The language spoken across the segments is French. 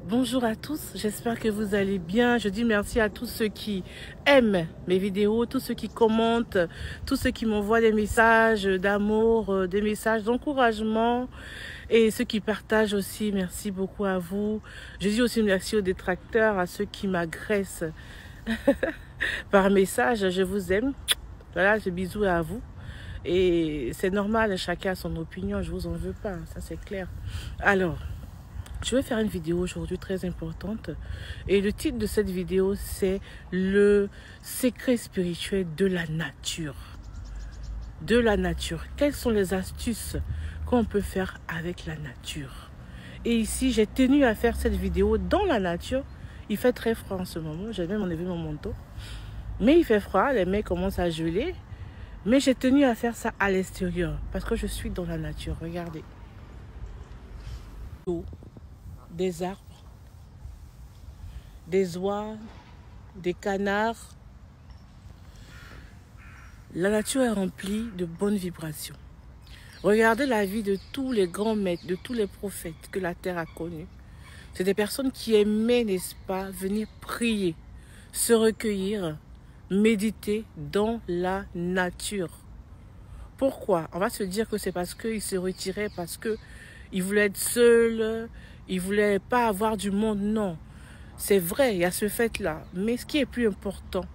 Bonjour à tous, j'espère que vous allez bien. Je dis merci à tous ceux qui aiment mes vidéos, tous ceux qui commentent, tous ceux qui m'envoient des messages d'amour, des messages d'encouragement et ceux qui partagent aussi. Merci beaucoup à vous. Je dis aussi merci aux détracteurs, à ceux qui m'agressent par message. Je vous aime. Voilà, ce bisou à vous. Et c'est normal, chacun a son opinion, je vous en veux pas, ça c'est clair. Alors, je vais faire une vidéo aujourd'hui très importante et le titre de cette vidéo c'est le secret spirituel de la nature. De la nature. Quelles sont les astuces qu'on peut faire avec la nature? Et ici, j'ai tenu à faire cette vidéo dans la nature. Il fait très froid en ce moment, j'ai même enlevé mon manteau. Mais il fait froid, les mains commencent à geler. Mais j'ai tenu à faire ça à l'extérieur parce que je suis dans la nature. Regardez. Des arbres, des oies, des canards. La nature est remplie de bonnes vibrations. Regardez la vie de tous les grands maîtres, de tous les prophètes que la terre a connus. C'est des personnes qui aimaient, n'est-ce pas, venir prier, se recueillir, méditer dans la nature. Pourquoi? On va se dire que c'est parce qu'ils se retiraient, parce qu'ils voulaient être seuls, ils ne voulaient pas avoir du monde. Non, c'est vrai, il y a ce fait-là. Mais ce qui est plus important,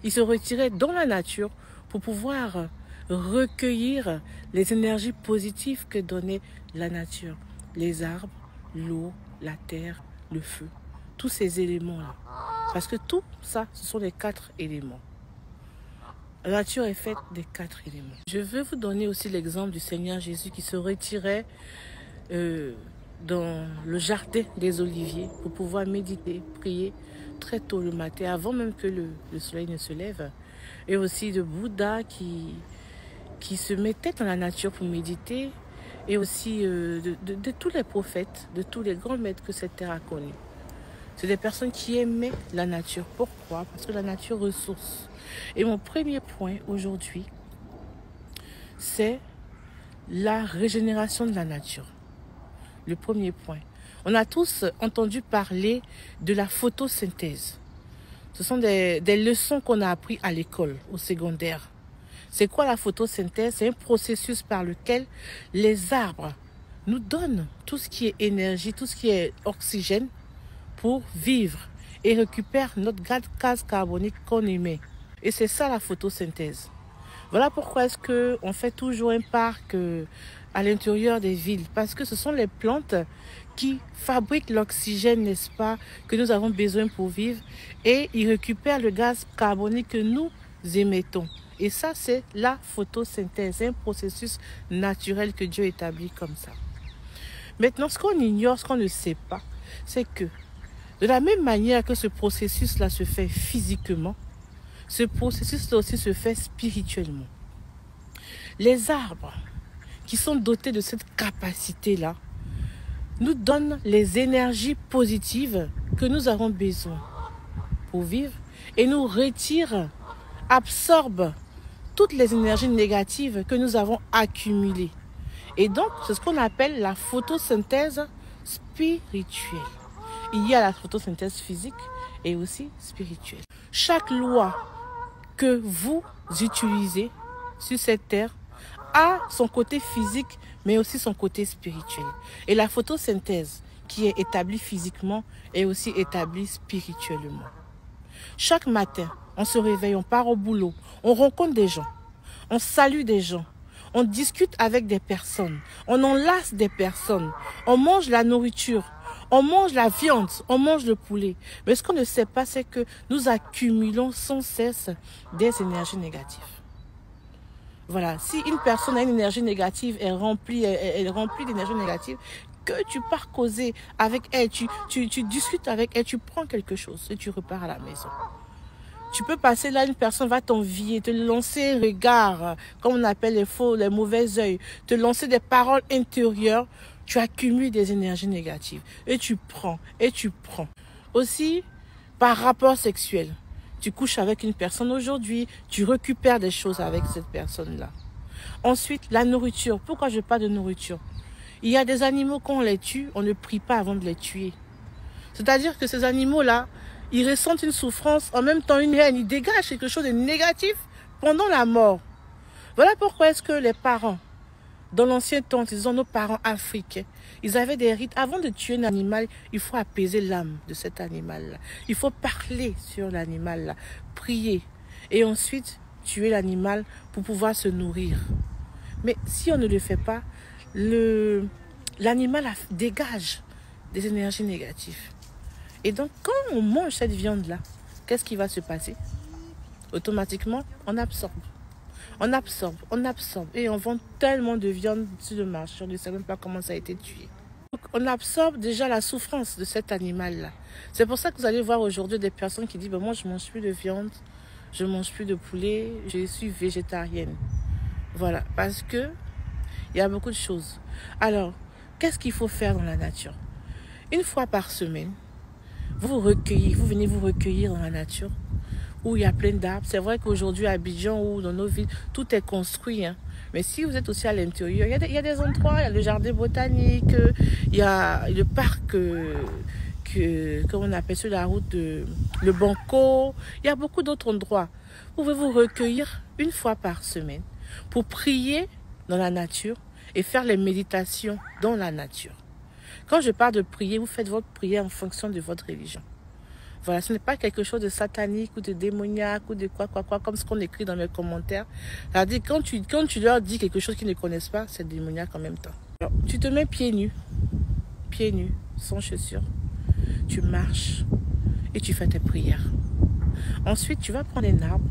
ils se retiraient dans la nature pour pouvoir recueillir les énergies positives que donnait la nature. Les arbres, l'eau, la terre, le feu. Tous ces éléments-là. Parce que tout ça, ce sont les 4 éléments. La nature est faite des 4 éléments. Je veux vous donner aussi l'exemple du Seigneur Jésus qui se retirait dans le jardin des Oliviers pour pouvoir méditer, prier très tôt le matin, avant même que le soleil ne se lève. Et aussi de Bouddha qui se mettait dans la nature pour méditer. Et aussi de tous les prophètes, de tous les grands maîtres que cette terre a connus. C'est des personnes qui aimaient la nature. Pourquoi? Parce que la nature ressource. Et mon premier point aujourd'hui, c'est la régénération de la nature. Le premier point. On a tous entendu parler de la photosynthèse. Ce sont des leçons qu'on a appris à l'école, au secondaire. C'est quoi la photosynthèse? C'est un processus par lequel les arbres nous donnent tout ce qui est énergie, tout ce qui est oxygène pour vivre et récupèrent notre gaz carbonique qu'on émet. Et c'est ça la photosynthèse. Voilà pourquoi est-ce qu'on fait toujours un parc à l'intérieur des villes. Parce que ce sont les plantes qui fabriquent l'oxygène, n'est-ce pas, que nous avons besoin pour vivre. Et ils récupèrent le gaz carbonique que nous émettons. Et ça, c'est la photosynthèse, un processus naturel que Dieu établit comme ça. Maintenant, ce qu'on ignore, ce qu'on ne sait pas, c'est que de la même manière que ce processus-là se fait physiquement, ce processus-là aussi se fait spirituellement. Les arbres qui sont dotés de cette capacité-là nous donnent les énergies positives que nous avons besoin pour vivre et nous retirent, absorbent toutes les énergies négatives que nous avons accumulées. Et donc, c'est ce qu'on appelle la photosynthèse spirituelle. Il y a la photosynthèse physique et aussi spirituelle. Chaque loi que vous utilisez sur cette terre a son côté physique, mais aussi son côté spirituel. Et la photosynthèse qui est établie physiquement est aussi établie spirituellement. Chaque matin, on se réveille, on part au boulot, on rencontre des gens, on salue des gens, on discute avec des personnes, on enlace des personnes, on mange la nourriture, on mange la viande, on mange le poulet. Mais ce qu'on ne sait pas, c'est que nous accumulons sans cesse des énergies négatives. Voilà, si une personne a une énergie négative, elle est remplie d'énergie négative, que tu pars causer avec elle, tu discutes avec elle, tu prends quelque chose et tu repars à la maison. Tu peux passer là, une personne va t'envier, te lancer un regard, comme on appelle les mauvais yeux, te lancer des paroles intérieures. Tu accumules des énergies négatives et tu prends, et tu prends. Aussi, par rapport sexuel, tu couches avec une personne aujourd'hui, tu récupères des choses avec cette personne-là. Ensuite, la nourriture. Pourquoi je parle de nourriture? Il y a des animaux, quand on les tue, on ne prie pas avant de les tuer. C'est-à-dire que ces animaux-là, ils ressentent une souffrance, en même temps une haine, ils dégagent quelque chose de négatif pendant la mort. Voilà pourquoi est-ce que les parents, dans l'ancien temps, disons nos parents africains, ils avaient des rites. Avant de tuer un animal, il faut apaiser l'âme de cet animal-là. Il faut parler sur l'animal-là, prier. Et ensuite, tuer l'animal pour pouvoir se nourrir. Mais si on ne le fait pas, l'animal dégage des énergies négatives. Et donc, quand on mange cette viande-là, qu'est-ce qui va se passer? Automatiquement, on absorbe. On absorbe, on absorbe. Et on vend tellement de viande sur le marché, on ne sait même pas comment ça a été tué. Donc, on absorbe déjà la souffrance de cet animal-là. C'est pour ça que vous allez voir aujourd'hui des personnes qui disent ben, moi, je ne mange plus de viande, je ne mange plus de poulet, je suis végétarienne. Voilà, parce que il y a beaucoup de choses. Alors, qu'est-ce qu'il faut faire dans la nature? Une fois par semaine, vous vous recueillez, vous venez vous recueillir dans la nature où il y a plein d'arbres. C'est vrai qu'aujourd'hui à Abidjan ou dans nos villes, tout est construit. Hein. Mais si vous êtes aussi à l'intérieur, il y a des endroits, il y a le jardin botanique, il y a le parc, comme on appelle sur la route, le Banco. Il y a beaucoup d'autres endroits. Vous pouvez vous recueillir une fois par semaine pour prier dans la nature et faire les méditations dans la nature. Quand je parle de prier, vous faites votre prière en fonction de votre religion. Voilà, ce n'est pas quelque chose de satanique ou de démoniaque ou de quoi, comme ce qu'on écrit dans mes commentaires. C'est-à-dire, quand tu leur dis quelque chose qu'ils ne connaissent pas, c'est démoniaque en même temps. Alors, tu te mets pieds nus, sans chaussures. Tu marches et tu fais tes prières. Ensuite, tu vas prendre un arbre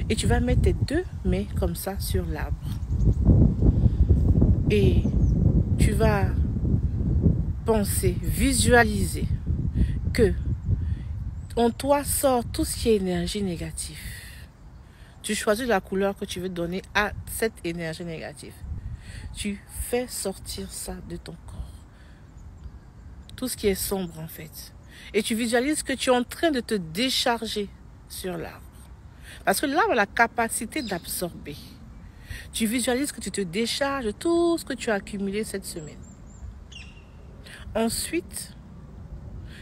et tu vas mettre tes deux mains comme ça sur l'arbre. Et tu vas penser, visualiser que en toi sort tout ce qui est énergie négative. Tu choisis la couleur que tu veux donner à cette énergie négative. Tu fais sortir ça de ton corps. Tout ce qui est sombre en fait. Et tu visualises que tu es en train de te décharger sur l'arbre. Parce que l'arbre a la capacité d'absorber. Tu visualises que tu te décharges de tout ce que tu as accumulé cette semaine. Ensuite,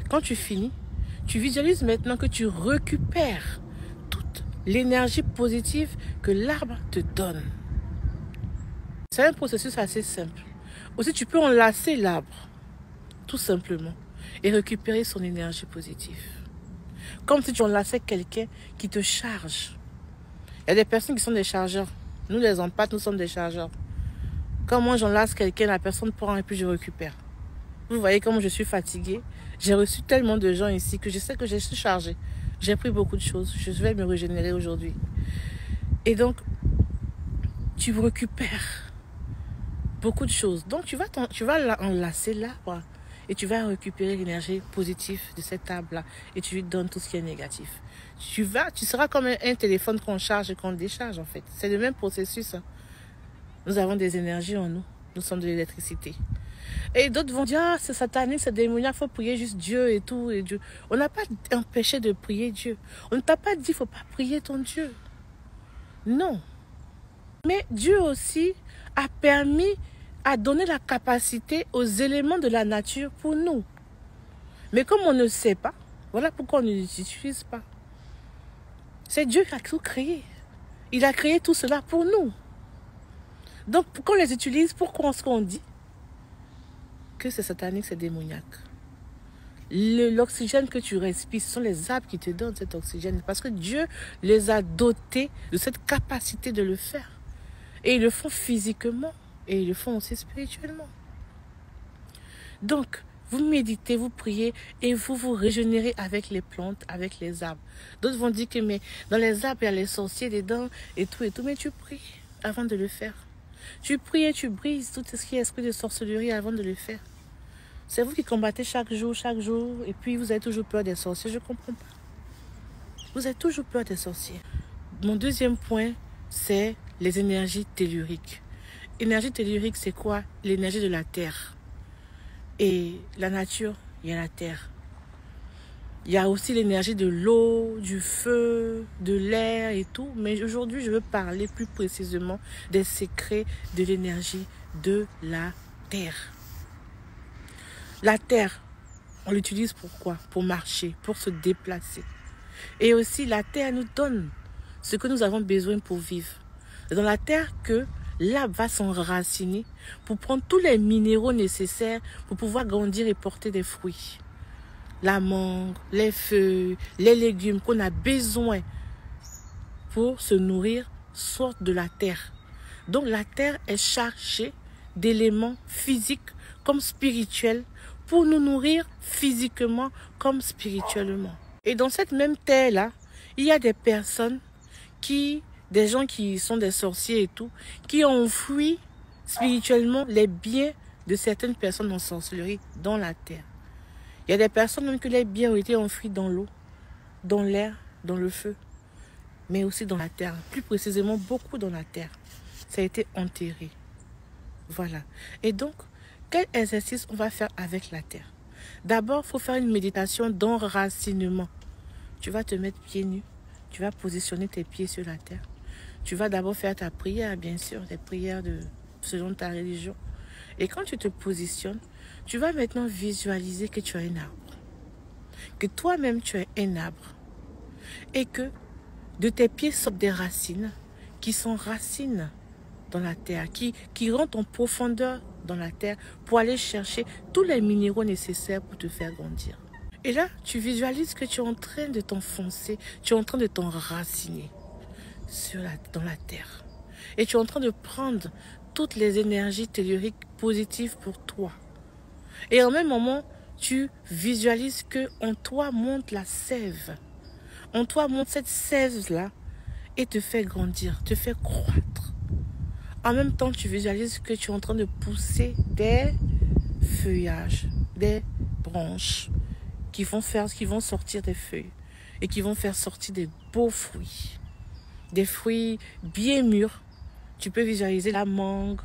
quand tu finis, tu visualises maintenant que tu récupères toute l'énergie positive que l'arbre te donne. C'est un processus assez simple. Aussi, tu peux enlacer l'arbre, tout simplement, et récupérer son énergie positive. Comme si tu enlaçais quelqu'un qui te charge. Il y a des personnes qui sont des chargeurs. Nous, les empathes, nous sommes des chargeurs. Quand moi, j'enlace quelqu'un, la personne prend et puis je récupère. Vous voyez comment je suis fatiguée. J'ai reçu tellement de gens ici que je sais que je suis chargée. J'ai pris beaucoup de choses. Je vais me régénérer aujourd'hui. Et donc, tu récupères beaucoup de choses. Donc, tu vas enlacer l'arbre et tu vas récupérer l'énergie positive de cet arbre-là et tu lui donnes tout ce qui est négatif. Tu seras comme un téléphone qu'on charge et qu'on décharge en fait. C'est le même processus. Hein. Nous avons des énergies en nous. Nous sommes de l'électricité. Et d'autres vont dire, ah, c'est satanique, c'est démoniaque, il faut prier juste Dieu et tout. Et Dieu. On n'a pas empêché de prier Dieu. On ne t'a pas dit, il ne faut pas prier ton Dieu. Non. Mais Dieu aussi a permis, a donné la capacité aux éléments de la nature pour nous. Mais comme on ne sait pas, voilà pourquoi on ne les utilise pas. C'est Dieu qui a tout créé. Il a créé tout cela pour nous. Donc, pourquoi on les utilise? Pourquoi est-ce qu'on dit que c'est satanique, c'est démoniaque? L'oxygène que tu respires, ce sont les arbres qui te donnent cet oxygène. Parce que Dieu les a dotés de cette capacité de le faire. Et ils le font physiquement. Et ils le font aussi spirituellement. Donc, vous méditez, vous priez et vous vous régénérez avec les plantes, avec les arbres. D'autres vont dire que mais dans les arbres, il y a les sorciers dedans et tout. Mais tu pries avant de le faire. Tu pries et tu brises tout ce qui est esprit de sorcellerie avant de le faire. C'est vous qui combattez chaque jour, et puis vous avez toujours peur des sorciers. Je ne comprends pas. Vous avez toujours peur des sorciers. Mon deuxième point, c'est les énergies telluriques. Énergie tellurique, c'est quoi? L'énergie de la terre. Et la nature, il y a la terre. Il y a aussi l'énergie de l'eau, du feu, de l'air et tout. Mais aujourd'hui, je veux parler plus précisément des secrets de l'énergie de la terre. La terre, On l'utilise pour quoi? Pour marcher, pour se déplacer. Et aussi, la terre nous donne ce que nous avons besoin pour vivre. C'est dans la terre que l'arbre va s'enraciner pour prendre tous les minéraux nécessaires pour pouvoir grandir et porter des fruits. La mangue, les feuilles, les légumes qu'on a besoin pour se nourrir sortent de la terre. Donc la terre est chargée d'éléments physiques comme spirituels pour nous nourrir physiquement comme spirituellement. Et dans cette même terre-là, il y a des personnes des gens qui sont des sorciers et tout, qui ont enfoui spirituellement les biens de certaines personnes en sorcellerie dans la terre. Il y a des personnes même que les biens ont été enfouis dans l'eau, dans l'air, dans le feu, mais aussi dans la terre. Plus précisément, beaucoup dans la terre. Ça a été enterré. Voilà. Et donc, quel exercice on va faire avec la terre? D'abord, il faut faire une méditation d'enracinement. Tu vas te mettre pieds nus. Tu vas positionner tes pieds sur la terre. Tu vas d'abord faire ta prière, bien sûr, des prières selon ta religion. Et quand tu te positionnes, tu vas maintenant visualiser que tu as un arbre. Que toi-même, tu es un arbre. Et que de tes pieds sortent des racines qui s'enracinent dans la terre, qui rentrent en profondeur dans la terre pour aller chercher tous les minéraux nécessaires pour te faire grandir. Et là, tu visualises que tu es en train de t'enfoncer, tu es en train de t'enraciner dans la terre. Et tu es en train de prendre toutes les énergies telluriques positives pour toi. Et en même moment, tu visualises que en toi monte la sève. En toi monte cette sève-là et te fait grandir, te fait croître. En même temps, tu visualises que tu es en train de pousser des feuillages, des branches qui vont sortir des feuilles et qui vont faire sortir des beaux fruits. Des fruits bien mûrs. Tu peux visualiser la mangue,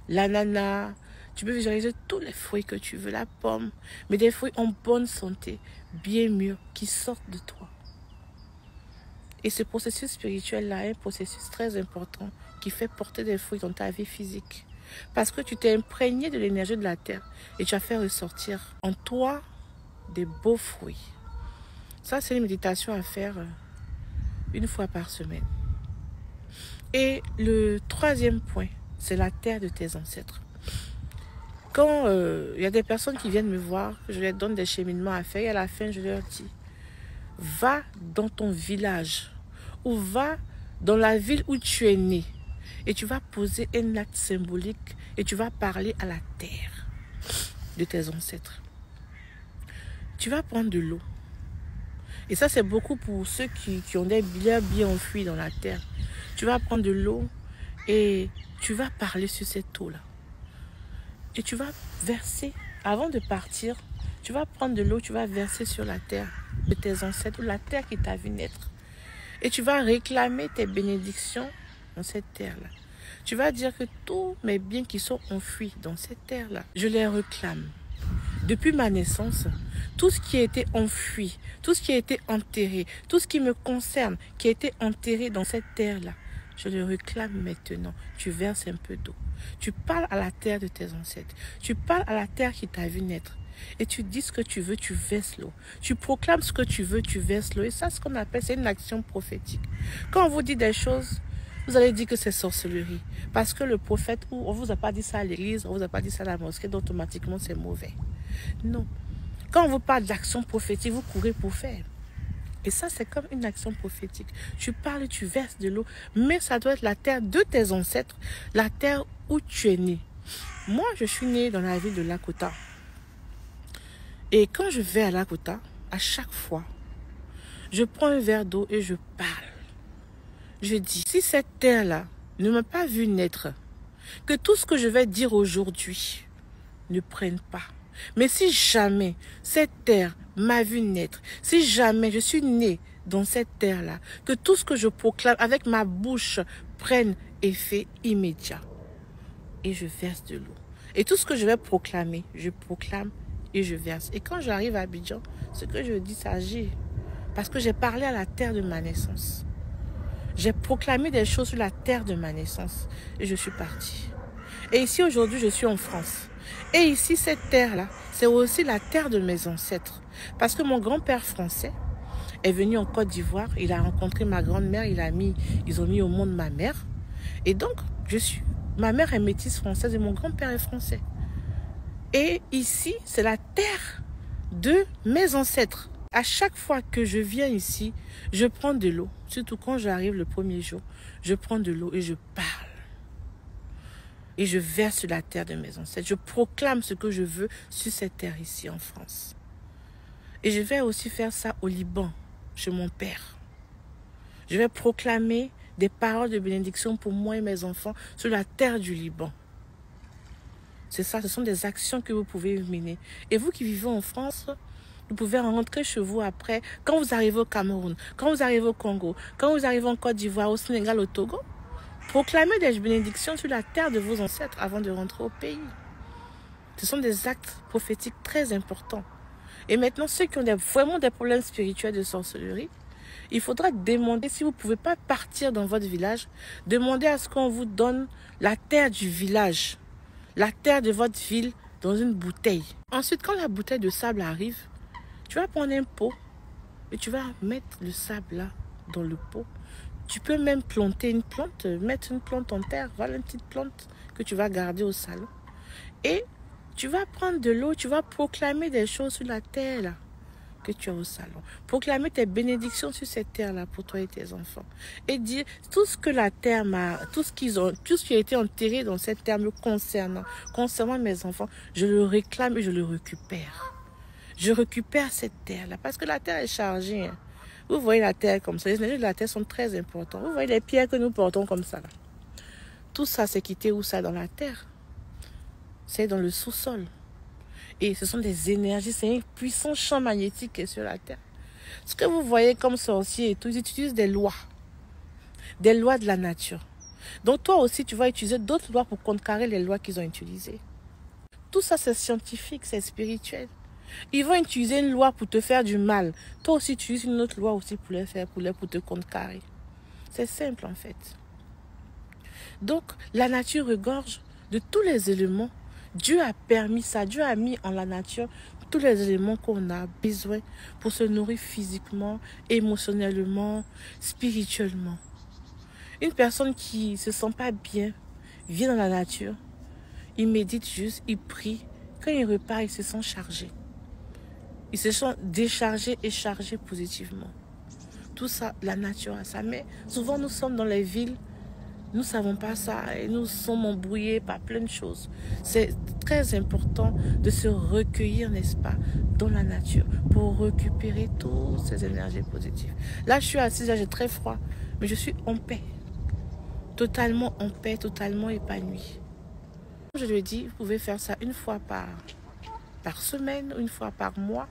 l'ananas. Tu peux visualiser tous les fruits que tu veux, la pomme. Mais des fruits en bonne santé, bien mûrs, qui sortent de toi. Et ce processus spirituel-là est un processus très important qui fait porter des fruits dans ta vie physique. Parce que tu t'es imprégné de l'énergie de la terre et tu as fait ressortir en toi des beaux fruits. Ça, c'est une méditation à faire une fois par semaine. Et le troisième point, c'est la terre de tes ancêtres. Quand il y a des personnes qui viennent me voir, je leur donne des cheminements à faire et à la fin, je leur dis, va dans ton village ou va dans la ville où tu es né et tu vas poser un acte symbolique et tu vas parler à la terre de tes ancêtres. Tu vas prendre de l'eau. Et ça, c'est beaucoup pour ceux qui ont des biens bien enfouis dans la terre. Tu vas prendre de l'eau et tu vas parler sur cette eau-là. Et tu vas verser, avant de partir, tu vas prendre de l'eau, tu vas verser sur la terre de tes ancêtres, ou la terre qui t'a vu naître. Et tu vas réclamer tes bénédictions dans cette terre-là. Tu vas dire que tous mes biens qui sont enfouis dans cette terre-là, je les réclame. Depuis ma naissance, tout ce qui a été enfoui, tout ce qui a été enterré, tout ce qui me concerne, qui a été enterré dans cette terre-là, je le réclame maintenant. Tu verses un peu d'eau. Tu parles à la terre de tes ancêtres. Tu parles à la terre qui t'a vu naître. Et tu dis ce que tu veux, tu verses l'eau. Tu proclames ce que tu veux, tu verses l'eau. Et ça, ce qu'on appelle, c'est une action prophétique. Quand on vous dit des choses, vous allez dire que c'est sorcellerie. Parce que le prophète, on ne vous a pas dit ça à l'église, on ne vous a pas dit ça à la mosquée, donc automatiquement c'est mauvais. Non. Quand on vous parle d'action prophétique, vous courez pour faire. Et ça, c'est comme une action prophétique. Tu parles, tu verses de l'eau, mais ça doit être la terre de tes ancêtres, la terre où tu es né. Moi, je suis née dans la ville de Lakota. Et quand je vais à Lakota, à chaque fois, je prends un verre d'eau et je parle. Je dis, si cette terre-là ne m'a pas vu naître, que tout ce que je vais dire aujourd'hui ne prenne pas. Mais si jamais cette terre m'a vu naître, si jamais je suis née dans cette terre-là, que tout ce que je proclame avec ma bouche prenne effet immédiat. Et je verse de l'eau. Et tout ce que je vais proclamer, je proclame et je verse. Et quand j'arrive à Abidjan, ce que je dis, ça agit. Parce que j'ai parlé à la terre de ma naissance. J'ai proclamé des choses sur la terre de ma naissance. Et je suis partie. Et ici, aujourd'hui, je suis en France. Et ici, cette terre-là, c'est aussi la terre de mes ancêtres. Parce que mon grand-père français est venu en Côte d'Ivoire. Il a rencontré ma grand-mère. Ils ont mis au monde ma mère. Et donc, ma mère est métisse française et mon grand-père est français. Et ici, c'est la terre de mes ancêtres. À chaque fois que je viens ici, je prends de l'eau. Surtout quand j'arrive le premier jour, je prends de l'eau et je parle. Et je verse sur la terre de mes ancêtres. Je proclame ce que je veux sur cette terre ici en France. Et je vais aussi faire ça au Liban, chez mon père. Je vais proclamer des paroles de bénédiction pour moi et mes enfants sur la terre du Liban. C'est ça, ce sont des actions que vous pouvez mener. Et vous qui vivez en France, vous pouvez rentrer chez vous après, quand vous arrivez au Cameroun, quand vous arrivez au Congo, quand vous arrivez en Côte d'Ivoire, au Sénégal, au Togo, proclamez des bénédictions sur la terre de vos ancêtres avant de rentrer au pays. Ce sont des actes prophétiques très importants. Et maintenant, ceux qui ont vraiment des problèmes spirituels de sorcellerie, il faudra demander, si vous ne pouvez pas partir dans votre village, demandez à ce qu'on vous donne la terre du village, la terre de votre ville dans une bouteille. Ensuite, quand la bouteille de sable arrive, tu vas prendre un pot et tu vas mettre le sable là dans le pot. Tu peux même planter une plante, mettre une plante en terre. Voilà une petite plante que tu vas garder au salon. Et tu vas prendre de l'eau, tu vas proclamer des choses sur la terre là que tu as au salon. Proclamer tes bénédictions sur cette terre là pour toi et tes enfants. Et dire tout ce que la terre m'a, tout ce qui a été enterré dans cette terre me concernant mes enfants, je le réclame et je le récupère. Je récupère cette terre là parce que la terre est chargée. Hein. Vous voyez la terre comme ça. Les énergies de la terre sont très importantes. Vous voyez les pierres que nous portons comme ça. Là. Tout ça, c'est quitté où ça? Dans la terre. C'est dans le sous-sol. Et ce sont des énergies, c'est un puissant champ magnétique qui est sur la terre. Ce que vous voyez comme sorciers et tout, ils utilisent des lois de la nature. Donc toi aussi, tu vas utiliser d'autres lois pour contrecarrer les lois qu'ils ont utilisées. Tout ça, c'est scientifique, c'est spirituel. Ils vont utiliser une loi pour te faire du mal. Toi aussi, tu utilises une autre loi aussi pour pour te contrecarrer. C'est simple en fait. Donc, la nature regorge de tous les éléments. Dieu a permis ça. Dieu a mis en la nature tous les éléments qu'on a besoin pour se nourrir physiquement, émotionnellement, spirituellement. Une personne qui ne se sent pas bien vient dans la nature. Il médite juste, il prie. Quand il repart, il se sent chargé. Ils se sont déchargés et chargés positivement. Tout ça, la nature a ça. Mais souvent, nous sommes dans les villes, nous ne savons pas ça et nous sommes embrouillés par plein de choses. C'est très important de se recueillir, n'est-ce pas, dans la nature pour récupérer toutes ces énergies positives. Là, je suis assise, là, j'ai très froid, mais je suis en paix. Totalement en paix, totalement épanouie. Je le dis, vous pouvez faire ça une fois par semaine, une fois par mois.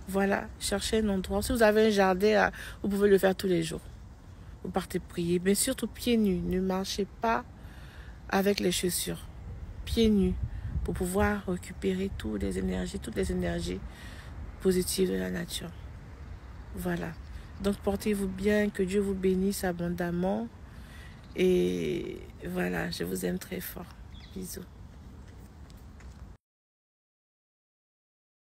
Voilà, cherchez un endroit. Si vous avez un jardin, vous pouvez le faire tous les jours. Vous partez prier, mais surtout pieds nus. Ne marchez pas avec les chaussures. Pieds nus pour pouvoir récupérer toutes les énergies positives de la nature. Voilà. Donc portez-vous bien, que Dieu vous bénisse abondamment. Et voilà, je vous aime très fort. Bisous.